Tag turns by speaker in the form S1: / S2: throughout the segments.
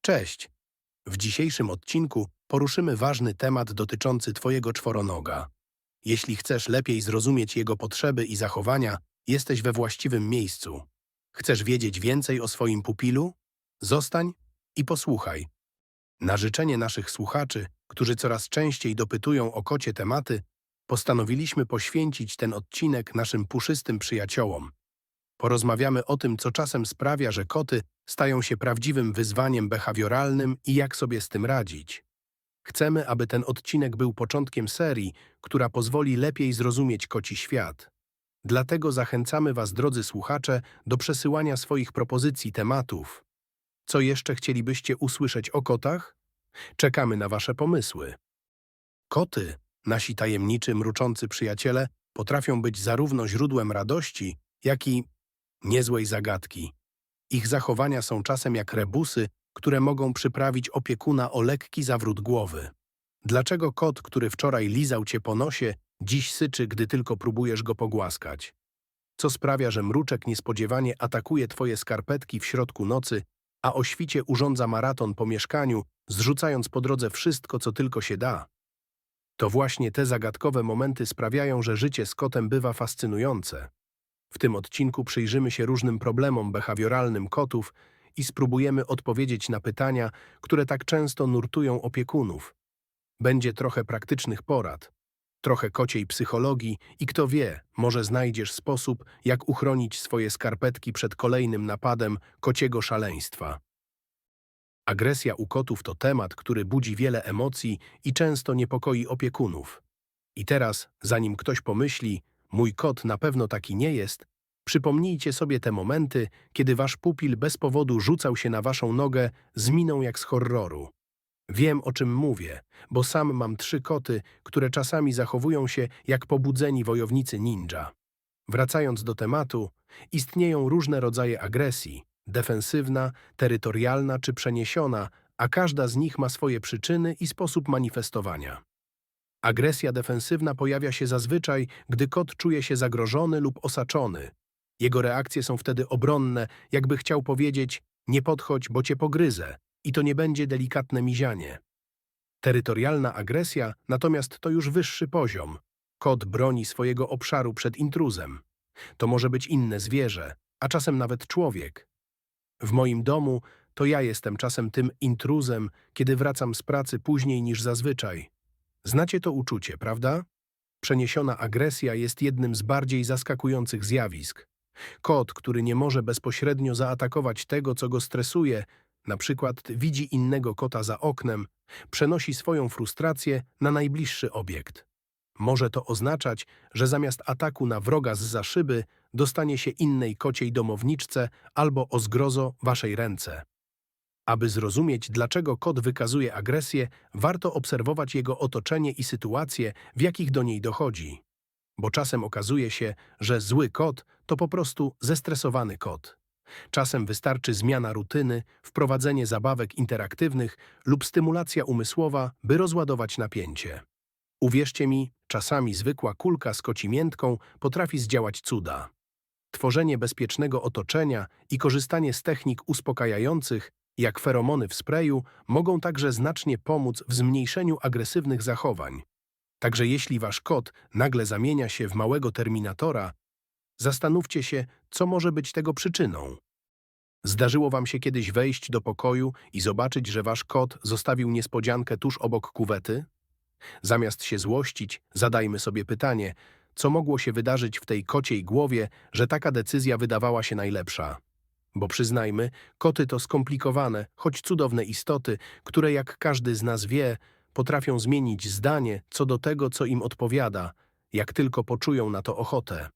S1: Cześć! W dzisiejszym odcinku poruszymy ważny temat dotyczący Twojego czworonoga. Jeśli chcesz lepiej zrozumieć jego potrzeby i zachowania, jesteś we właściwym miejscu. Chcesz wiedzieć więcej o swoim pupilu? Zostań i posłuchaj. Na życzenie naszych słuchaczy, którzy coraz częściej dopytują o kocie tematy, postanowiliśmy poświęcić ten odcinek naszym puszystym przyjaciołom. Porozmawiamy o tym, co czasem sprawia, że koty stają się prawdziwym wyzwaniem behawioralnym i jak sobie z tym radzić. Chcemy, aby ten odcinek był początkiem serii, która pozwoli lepiej zrozumieć koci świat. Dlatego zachęcamy Was, drodzy słuchacze, do przesyłania swoich propozycji tematów. Co jeszcze chcielibyście usłyszeć o kotach? Czekamy na Wasze pomysły. Koty, nasi tajemniczy, mruczący przyjaciele, potrafią być zarówno źródłem radości, jak i niezłej zagadki. Ich zachowania są czasem jak rebusy, które mogą przyprawić opiekuna o lekki zawrót głowy. Dlaczego kot, który wczoraj lizał cię po nosie, dziś syczy, gdy tylko próbujesz go pogłaskać? Co sprawia, że mruczek niespodziewanie atakuje twoje skarpetki w środku nocy, a o świcie urządza maraton po mieszkaniu, zrzucając po drodze wszystko, co tylko się da? To właśnie te zagadkowe momenty sprawiają, że życie z kotem bywa fascynujące. W tym odcinku przyjrzymy się różnym problemom behawioralnym kotów i spróbujemy odpowiedzieć na pytania, które tak często nurtują opiekunów. Będzie trochę praktycznych porad, trochę kociej psychologii i kto wie, może znajdziesz sposób, jak uchronić swoje skarpetki przed kolejnym napadem kociego szaleństwa. Agresja u kotów to temat, który budzi wiele emocji i często niepokoi opiekunów. I teraz, zanim ktoś pomyśli, mój kot na pewno taki nie jest, przypomnijcie sobie te momenty, kiedy wasz pupil bez powodu rzucał się na waszą nogę z miną jak z horroru. Wiem, o czym mówię, bo sam mam 3 koty, które czasami zachowują się jak pobudzeni wojownicy ninja. Wracając do tematu, istnieją różne rodzaje agresji, defensywna, terytorialna czy przeniesiona, a każda z nich ma swoje przyczyny i sposób manifestowania. Agresja defensywna pojawia się zazwyczaj, gdy kot czuje się zagrożony lub osaczony. Jego reakcje są wtedy obronne, jakby chciał powiedzieć: nie podchodź, bo cię pogryzę, i to nie będzie delikatne mizianie. Terytorialna agresja natomiast to już wyższy poziom. Kot broni swojego obszaru przed intruzem. To może być inne zwierzę, a czasem nawet człowiek. W moim domu to ja jestem czasem tym intruzem, kiedy wracam z pracy później niż zazwyczaj. Znacie to uczucie, prawda? Przeniesiona agresja jest jednym z bardziej zaskakujących zjawisk. Kot, który nie może bezpośrednio zaatakować tego, co go stresuje, na przykład widzi innego kota za oknem, przenosi swoją frustrację na najbliższy obiekt. Może to oznaczać, że zamiast ataku na wroga zza szyby dostanie się innej kociej domowniczce albo o zgrozo waszej ręce. Aby zrozumieć, dlaczego kot wykazuje agresję, warto obserwować jego otoczenie i sytuacje, w jakich do niej dochodzi. Bo czasem okazuje się, że zły kot to po prostu zestresowany kot. Czasem wystarczy zmiana rutyny, wprowadzenie zabawek interaktywnych lub stymulacja umysłowa, by rozładować napięcie. Uwierzcie mi, czasami zwykła kulka z kocimiętką potrafi zdziałać cuda. Tworzenie bezpiecznego otoczenia i korzystanie z technik uspokajających, jak feromony w sprayu, mogą także znacznie pomóc w zmniejszeniu agresywnych zachowań. Także jeśli wasz kot nagle zamienia się w małego terminatora, zastanówcie się, co może być tego przyczyną. Zdarzyło wam się kiedyś wejść do pokoju i zobaczyć, że wasz kot zostawił niespodziankę tuż obok kuwety? Zamiast się złościć, zadajmy sobie pytanie, co mogło się wydarzyć w tej kociej głowie, że taka decyzja wydawała się najlepsza. Bo przyznajmy, koty to skomplikowane, choć cudowne istoty, które jak każdy z nas wie, potrafią zmienić zdanie co do tego, co im odpowiada, jak tylko poczują na to ochotę.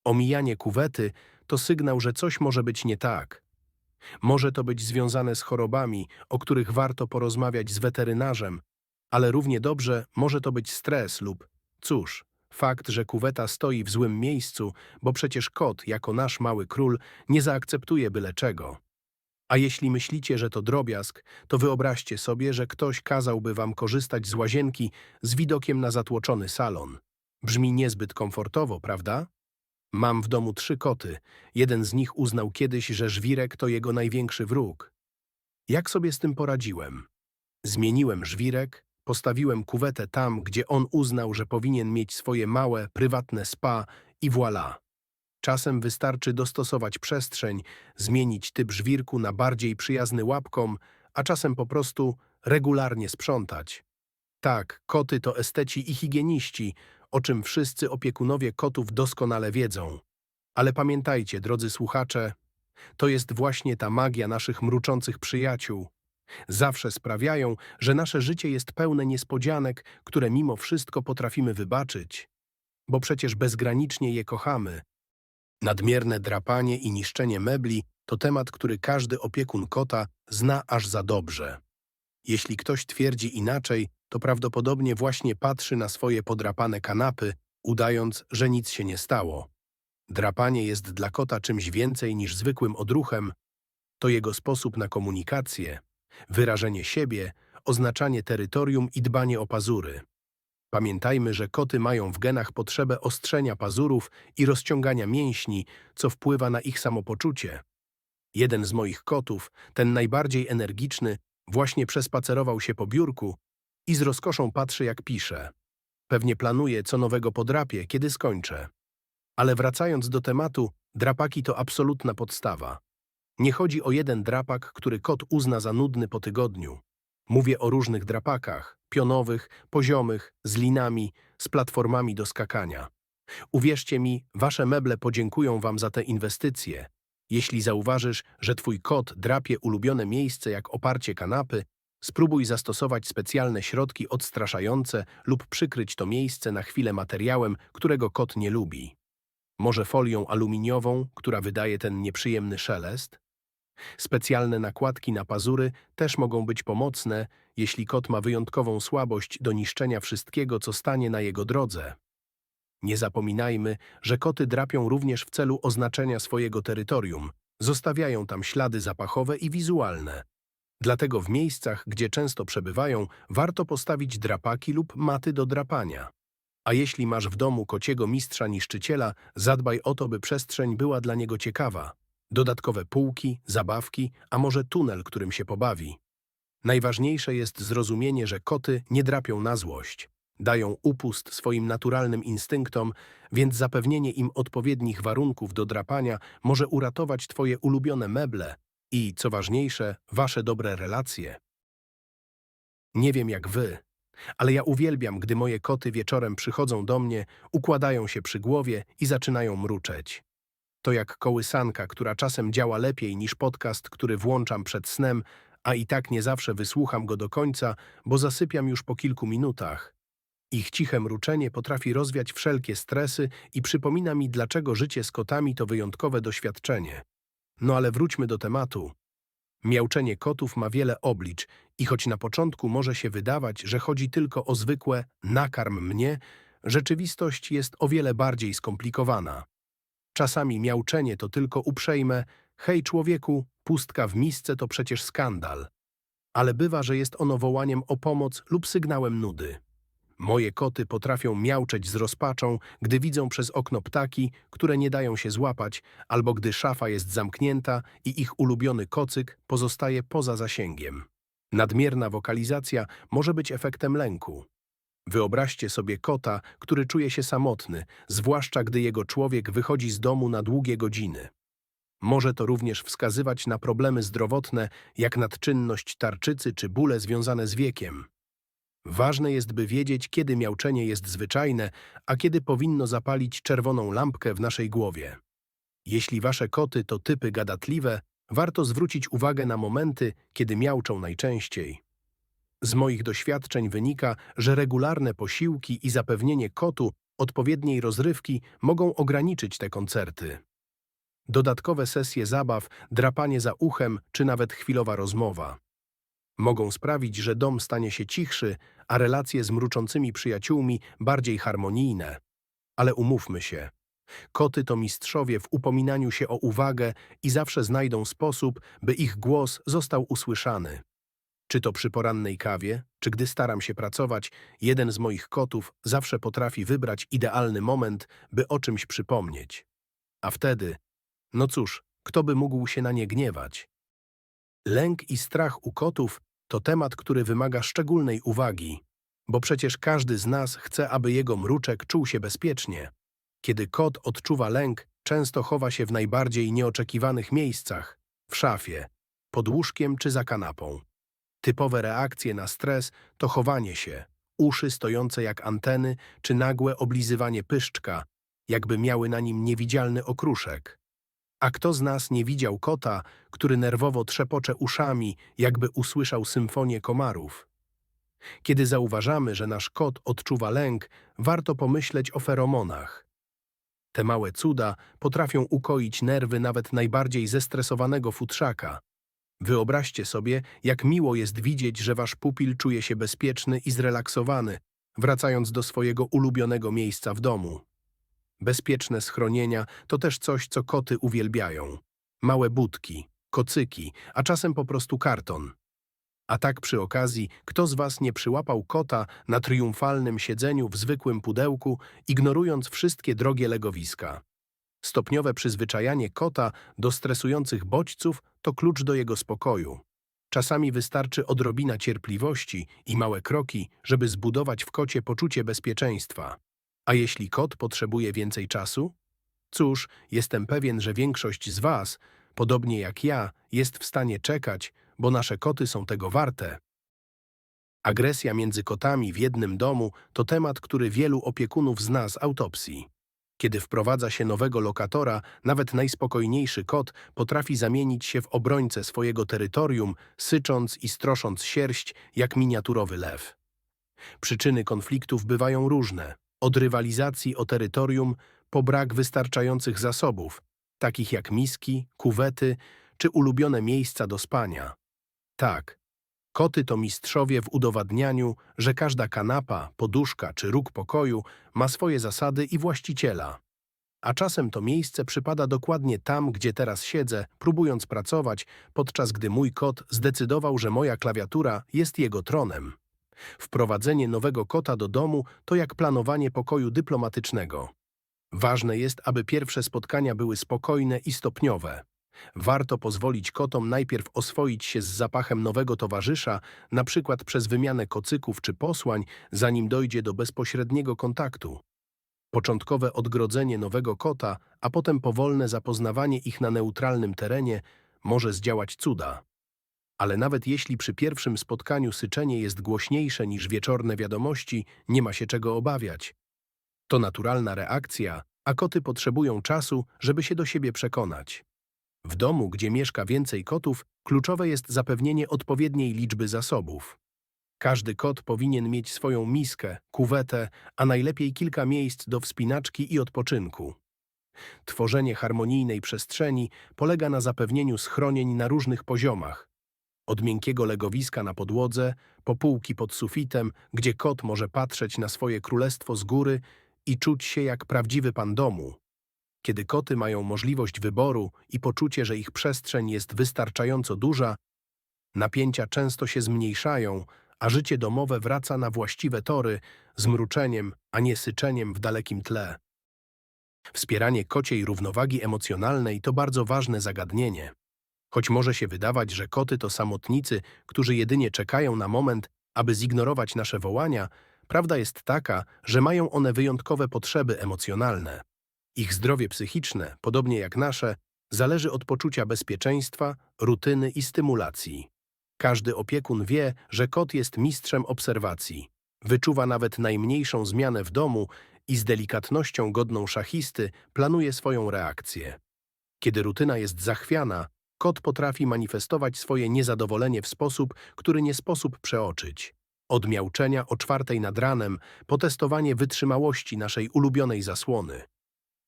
S1: Omijanie kuwety to sygnał, że coś może być nie tak. Może to być związane z chorobami, o których warto porozmawiać z weterynarzem, ale równie dobrze może to być stres lub, cóż, fakt, że kuweta stoi w złym miejscu, bo przecież kot, jako nasz mały król, nie zaakceptuje byle czego. A jeśli myślicie, że to drobiazg, to wyobraźcie sobie, że ktoś kazałby wam korzystać z łazienki z widokiem na zatłoczony salon. Brzmi niezbyt komfortowo, prawda? Mam w domu 3 koty. Jeden z nich uznał kiedyś, że żwirek to jego największy wróg. Jak sobie z tym poradziłem? Zmieniłem żwirek, postawiłem kuwetę tam, gdzie on uznał, że powinien mieć swoje małe, prywatne spa i voilà. Czasem wystarczy dostosować przestrzeń, zmienić typ żwirku na bardziej przyjazny łapkom, a czasem po prostu regularnie sprzątać. Tak, koty to esteci i higieniści, o czym wszyscy opiekunowie kotów doskonale wiedzą. Ale pamiętajcie, drodzy słuchacze, to jest właśnie ta magia naszych mruczących przyjaciół. Zawsze sprawiają, że nasze życie jest pełne niespodzianek, które mimo wszystko potrafimy wybaczyć. Bo przecież bezgranicznie je kochamy. Nadmierne drapanie i niszczenie mebli to temat, który każdy opiekun kota zna aż za dobrze. Jeśli ktoś twierdzi inaczej, to prawdopodobnie właśnie patrzy na swoje podrapane kanapy, udając, że nic się nie stało. Drapanie jest dla kota czymś więcej niż zwykłym odruchem. To jego sposób na komunikację, wyrażenie siebie, oznaczanie terytorium i dbanie o pazury. Pamiętajmy, że koty mają w genach potrzebę ostrzenia pazurów i rozciągania mięśni, co wpływa na ich samopoczucie. Jeden z moich kotów, ten najbardziej energiczny, właśnie przespacerował się po biurku i z rozkoszą patrzy, jak pisze. Pewnie planuje, co nowego podrapie, kiedy skończę. Ale wracając do tematu, drapaki to absolutna podstawa. Nie chodzi o jeden drapak, który kot uzna za nudny po tygodniu. Mówię o różnych drapakach, pionowych, poziomych, z linami, z platformami do skakania. Uwierzcie mi, wasze meble podziękują wam za te inwestycje. Jeśli zauważysz, że twój kot drapie ulubione miejsce jak oparcie kanapy, spróbuj zastosować specjalne środki odstraszające lub przykryć to miejsce na chwilę materiałem, którego kot nie lubi. Może folią aluminiową, która wydaje ten nieprzyjemny szelest? Specjalne nakładki na pazury też mogą być pomocne, jeśli kot ma wyjątkową słabość do niszczenia wszystkiego, co stanie na jego drodze. Nie zapominajmy, że koty drapią również w celu oznaczenia swojego terytorium. Zostawiają tam ślady zapachowe i wizualne. Dlatego w miejscach, gdzie często przebywają, warto postawić drapaki lub maty do drapania. A jeśli masz w domu kociego mistrza niszczyciela, zadbaj o to, by przestrzeń była dla niego ciekawa. Dodatkowe półki, zabawki, a może tunel, którym się pobawi. Najważniejsze jest zrozumienie, że koty nie drapią na złość. Dają upust swoim naturalnym instynktom, więc zapewnienie im odpowiednich warunków do drapania może uratować twoje ulubione meble i, co ważniejsze, wasze dobre relacje. Nie wiem jak wy, ale ja uwielbiam, gdy moje koty wieczorem przychodzą do mnie, układają się przy głowie i zaczynają mruczeć. To jak kołysanka, która czasem działa lepiej niż podcast, który włączam przed snem, a i tak nie zawsze wysłucham go do końca, bo zasypiam już po kilku minutach. Ich ciche mruczenie potrafi rozwiać wszelkie stresy i przypomina mi, dlaczego życie z kotami to wyjątkowe doświadczenie. No ale wróćmy do tematu. Miauczenie kotów ma wiele oblicz i choć na początku może się wydawać, że chodzi tylko o zwykłe „nakarm mnie”, rzeczywistość jest o wiele bardziej skomplikowana. Czasami miauczenie to tylko uprzejme „hej człowieku, pustka w misce to przecież skandal”, ale bywa, że jest ono wołaniem o pomoc lub sygnałem nudy. Moje koty potrafią miauczeć z rozpaczą, gdy widzą przez okno ptaki, które nie dają się złapać, albo gdy szafa jest zamknięta i ich ulubiony kocyk pozostaje poza zasięgiem. Nadmierna wokalizacja może być efektem lęku. Wyobraźcie sobie kota, który czuje się samotny, zwłaszcza gdy jego człowiek wychodzi z domu na długie godziny. Może to również wskazywać na problemy zdrowotne, jak nadczynność tarczycy czy bóle związane z wiekiem. Ważne jest, by wiedzieć, kiedy miauczenie jest zwyczajne, a kiedy powinno zapalić czerwoną lampkę w naszej głowie. Jeśli wasze koty to typy gadatliwe, warto zwrócić uwagę na momenty, kiedy miauczą najczęściej. Z moich doświadczeń wynika, że regularne posiłki i zapewnienie kotu odpowiedniej rozrywki mogą ograniczyć te koncerty. Dodatkowe sesje zabaw, drapanie za uchem czy nawet chwilowa rozmowa mogą sprawić, że dom stanie się cichszy, a relacje z mruczącymi przyjaciółmi bardziej harmonijne. Ale umówmy się, koty to mistrzowie w upominaniu się o uwagę i zawsze znajdą sposób, by ich głos został usłyszany. Czy to przy porannej kawie, czy gdy staram się pracować, jeden z moich kotów zawsze potrafi wybrać idealny moment, by o czymś przypomnieć. A wtedy, no cóż, kto by mógł się na nie gniewać? Lęk i strach u kotów to temat, który wymaga szczególnej uwagi, bo przecież każdy z nas chce, aby jego mruczek czuł się bezpiecznie. Kiedy kot odczuwa lęk, często chowa się w najbardziej nieoczekiwanych miejscach, w szafie, pod łóżkiem czy za kanapą. Typowe reakcje na stres to chowanie się, uszy stojące jak anteny czy nagłe oblizywanie pyszczka, jakby miały na nim niewidzialny okruszek. A kto z nas nie widział kota, który nerwowo trzepocze uszami, jakby usłyszał symfonię komarów? Kiedy zauważamy, że nasz kot odczuwa lęk, warto pomyśleć o feromonach. Te małe cuda potrafią ukoić nerwy nawet najbardziej zestresowanego futrzaka. Wyobraźcie sobie, jak miło jest widzieć, że wasz pupil czuje się bezpieczny i zrelaksowany, wracając do swojego ulubionego miejsca w domu. Bezpieczne schronienia to też coś, co koty uwielbiają. Małe budki, kocyki, a czasem po prostu karton. A tak przy okazji, kto z was nie przyłapał kota na triumfalnym siedzeniu w zwykłym pudełku, ignorując wszystkie drogie legowiska? Stopniowe przyzwyczajanie kota do stresujących bodźców to klucz do jego spokoju. Czasami wystarczy odrobina cierpliwości i małe kroki, żeby zbudować w kocie poczucie bezpieczeństwa. A jeśli kot potrzebuje więcej czasu? Cóż, jestem pewien, że większość z was, podobnie jak ja, jest w stanie czekać, bo nasze koty są tego warte. Agresja między kotami w jednym domu to temat, który wielu opiekunów zna z autopsji. Kiedy wprowadza się nowego lokatora, nawet najspokojniejszy kot potrafi zamienić się w obrońcę swojego terytorium, sycząc i strosząc sierść jak miniaturowy lew. Przyczyny konfliktów bywają różne, od rywalizacji o terytorium po brak wystarczających zasobów, takich jak miski, kuwety czy ulubione miejsca do spania. Tak, koty to mistrzowie w udowadnianiu, że każda kanapa, poduszka czy róg pokoju ma swoje zasady i właściciela. A czasem to miejsce przypada dokładnie tam, gdzie teraz siedzę, próbując pracować, podczas gdy mój kot zdecydował, że moja klawiatura jest jego tronem. Wprowadzenie nowego kota do domu to jak planowanie pokoju dyplomatycznego. Ważne jest, aby pierwsze spotkania były spokojne i stopniowe. Warto pozwolić kotom najpierw oswoić się z zapachem nowego towarzysza, na przykład przez wymianę kocyków czy posłań, zanim dojdzie do bezpośredniego kontaktu. Początkowe odgrodzenie nowego kota, a potem powolne zapoznawanie ich na neutralnym terenie może zdziałać cuda. Ale nawet jeśli przy pierwszym spotkaniu syczenie jest głośniejsze niż wieczorne wiadomości, nie ma się czego obawiać. To naturalna reakcja, a koty potrzebują czasu, żeby się do siebie przekonać. W domu, gdzie mieszka więcej kotów, kluczowe jest zapewnienie odpowiedniej liczby zasobów. Każdy kot powinien mieć swoją miskę, kuwetę, a najlepiej kilka miejsc do wspinaczki i odpoczynku. Tworzenie harmonijnej przestrzeni polega na zapewnieniu schronień na różnych poziomach. Od miękkiego legowiska na podłodze, po półki pod sufitem, gdzie kot może patrzeć na swoje królestwo z góry i czuć się jak prawdziwy pan domu. Kiedy koty mają możliwość wyboru i poczucie, że ich przestrzeń jest wystarczająco duża, napięcia często się zmniejszają, a życie domowe wraca na właściwe tory z mruczeniem, a nie syczeniem w dalekim tle. Wspieranie kociej równowagi emocjonalnej to bardzo ważne zagadnienie. Choć może się wydawać, że koty to samotnicy, którzy jedynie czekają na moment, aby zignorować nasze wołania, prawda jest taka, że mają one wyjątkowe potrzeby emocjonalne. Ich zdrowie psychiczne, podobnie jak nasze, zależy od poczucia bezpieczeństwa, rutyny i stymulacji. Każdy opiekun wie, że kot jest mistrzem obserwacji. Wyczuwa nawet najmniejszą zmianę w domu i z delikatnością godną szachisty planuje swoją reakcję. Kiedy rutyna jest zachwiana, kot potrafi manifestować swoje niezadowolenie w sposób, który nie sposób przeoczyć. Od miauczenia o 4:00 nad ranem po testowanie wytrzymałości naszej ulubionej zasłony.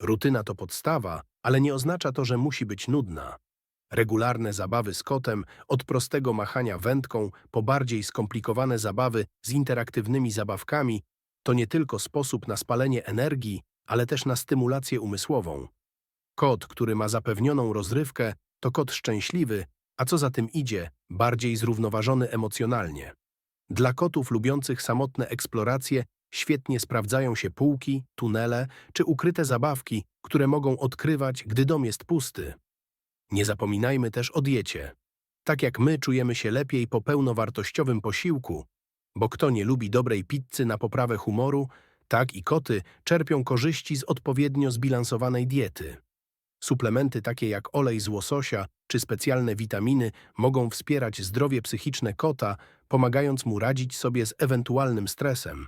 S1: Rutyna to podstawa, ale nie oznacza to, że musi być nudna. Regularne zabawy z kotem, od prostego machania wędką po bardziej skomplikowane zabawy z interaktywnymi zabawkami, to nie tylko sposób na spalenie energii, ale też na stymulację umysłową. Kot, który ma zapewnioną rozrywkę, to kot szczęśliwy, a co za tym idzie, bardziej zrównoważony emocjonalnie. Dla kotów lubiących samotne eksploracje Świetnie sprawdzają się półki, tunele czy ukryte zabawki, które mogą odkrywać, gdy dom jest pusty. Nie zapominajmy też o diecie. Tak jak my czujemy się lepiej po pełnowartościowym posiłku, bo kto nie lubi dobrej pizzy na poprawę humoru, tak i koty czerpią korzyści z odpowiednio zbilansowanej diety. Suplementy takie jak olej z łososia czy specjalne witaminy mogą wspierać zdrowie psychiczne kota, pomagając mu radzić sobie z ewentualnym stresem.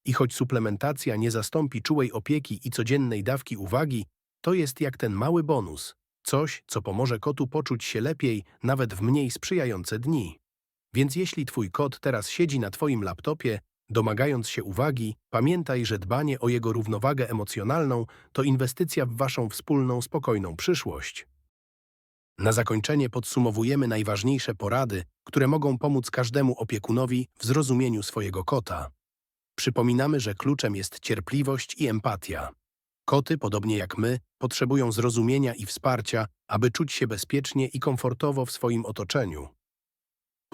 S1: I choć suplementacja nie zastąpi czułej opieki i codziennej dawki uwagi, to jest jak ten mały bonus. Coś, co pomoże kotu poczuć się lepiej nawet w mniej sprzyjające dni. Więc jeśli twój kot teraz siedzi na twoim laptopie, domagając się uwagi, pamiętaj, że dbanie o jego równowagę emocjonalną to inwestycja w waszą wspólną, spokojną przyszłość. Na zakończenie podsumowujemy najważniejsze porady, które mogą pomóc każdemu opiekunowi w zrozumieniu swojego kota. Przypominamy, że kluczem jest cierpliwość i empatia. Koty, podobnie jak my, potrzebują zrozumienia i wsparcia, aby czuć się bezpiecznie i komfortowo w swoim otoczeniu.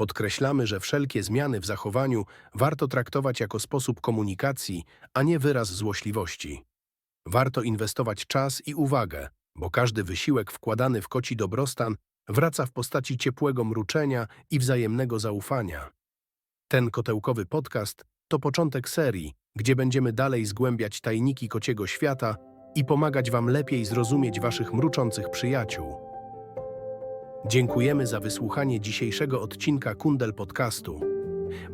S1: Podkreślamy, że wszelkie zmiany w zachowaniu warto traktować jako sposób komunikacji, a nie wyraz złośliwości. Warto inwestować czas i uwagę, bo każdy wysiłek wkładany w koci dobrostan wraca w postaci ciepłego mruczenia i wzajemnego zaufania. Ten kotełkowy podcast to początek serii, gdzie będziemy dalej zgłębiać tajniki kociego świata i pomagać wam lepiej zrozumieć waszych mruczących przyjaciół. Dziękujemy za wysłuchanie dzisiejszego odcinka Kundel Podcastu.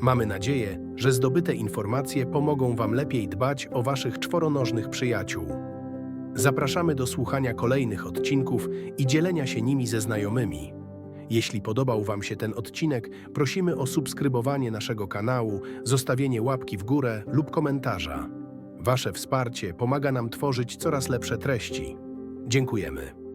S1: Mamy nadzieję, że zdobyte informacje pomogą wam lepiej dbać o waszych czworonożnych przyjaciół. Zapraszamy do słuchania kolejnych odcinków i dzielenia się nimi ze znajomymi. Jeśli podobał wam się ten odcinek, prosimy o subskrybowanie naszego kanału, zostawienie łapki w górę lub komentarza. Wasze wsparcie pomaga nam tworzyć coraz lepsze treści. Dziękujemy.